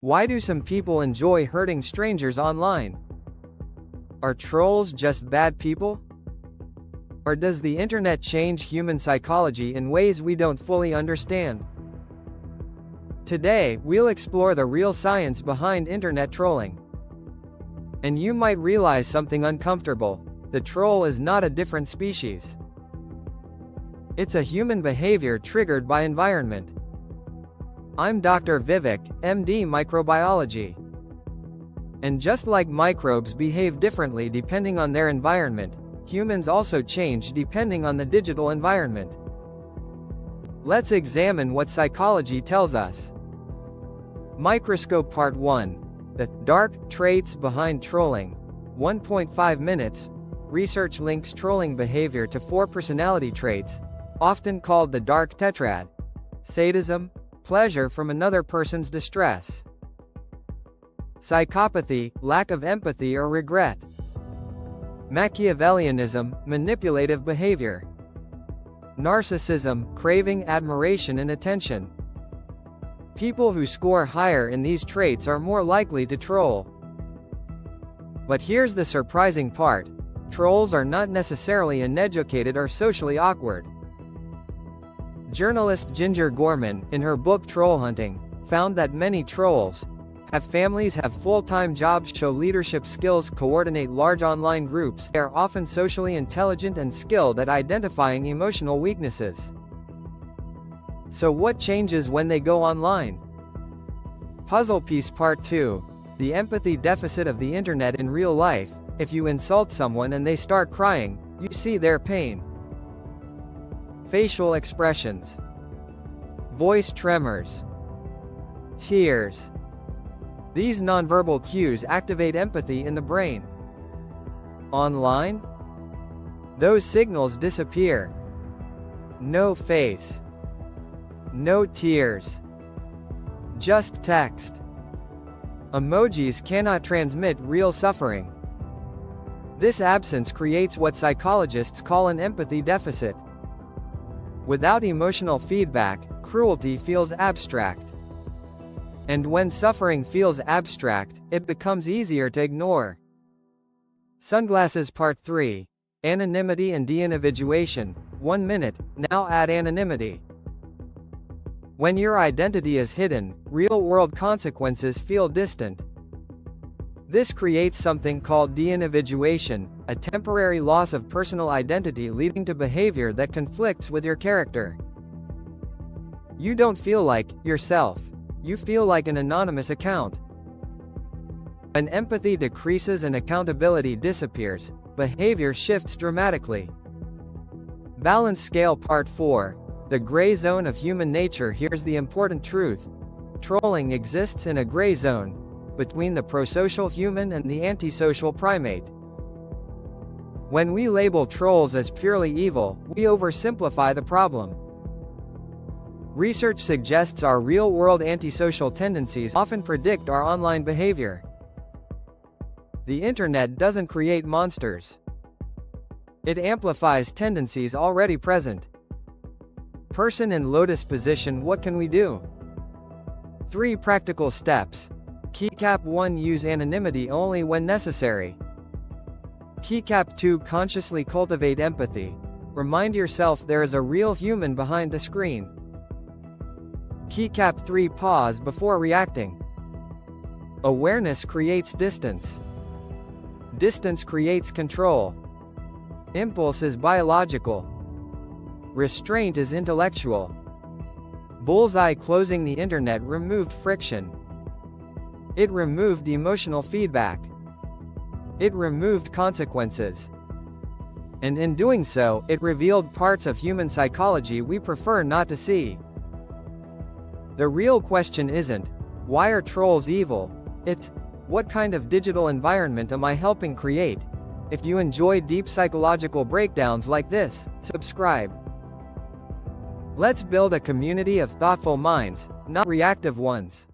Why do some people enjoy hurting strangers online? Are trolls just bad people? Or does the internet change human psychology in ways we don't fully understand? Today, we'll explore the real science behind internet trolling. And you might realize something uncomfortable: the troll is not a different species. It's a human behavior triggered by environment. I'm Dr. Vivek, MD Microbiology. And just like microbes behave differently depending on their environment, humans also change depending on the digital environment. Let's examine what psychology tells us. Microscope Part 1. The Dark Traits Behind Trolling. 1.5 minutes. Research links trolling behavior to 4 personality traits, often called the dark tetrad: sadism, pleasure from another person's distress; psychopathy, lack of empathy or regret; Machiavellianism, manipulative behavior; narcissism, craving admiration and attention. People who score higher in these traits are more likely to troll. But here's the surprising part: trolls are not necessarily uneducated or socially awkward. Journalist Ginger Gorman, in her book Troll Hunting, found that many trolls have families, have full-time jobs, show leadership skills, coordinate large online groups. They are often socially intelligent and skilled at identifying emotional weaknesses. So what changes when they go online? Puzzle Piece Part 2. The empathy deficit of the internet in real life. If you insult someone and they start crying, you see their pain. Facial expressions. Voice tremors. Tears. These nonverbal cues activate empathy in the brain. Online? Those signals disappear. No face. No tears. Just text. Emojis cannot transmit real suffering. This absence creates what psychologists call an empathy deficit. Without emotional feedback, cruelty feels abstract. And when suffering feels abstract, it becomes easier to ignore. Sunglasses Part 3. Anonymity and de-individuation. 1 minute. Now add anonymity. When your identity is hidden, real-world consequences feel distant. This creates something called de-individuation, a temporary loss of personal identity leading to behavior that conflicts with your character. You don't feel like yourself. You feel like an anonymous account. When empathy decreases and accountability disappears, behavior shifts dramatically. Balance Scale Part 4. The Gray Zone of Human Nature. Here's the important truth: trolling exists in a gray zone, between the prosocial human and the antisocial primate. When we label trolls as purely evil, we oversimplify the problem. Research suggests our real-world antisocial tendencies often predict our online behavior. The internet doesn't create monsters. It amplifies tendencies already present. Person in lotus position. What can we do? 3 practical steps. Keycap 1. Use anonymity only when necessary. Keycap 2. Consciously cultivate empathy. Remind yourself there is a real human behind the screen. Keycap 3. Pause before reacting. Awareness creates distance. Distance creates control. Impulse is biological. Restraint is intellectual. Bullseye. Closing the internet removed friction. It removed emotional feedback. It removed consequences. And in doing so, it revealed parts of human psychology we prefer not to see. The real question isn't, why are trolls evil? It's, what kind of digital environment am I helping create? If you enjoy deep psychological breakdowns like this, subscribe. Let's build a community of thoughtful minds, not reactive ones.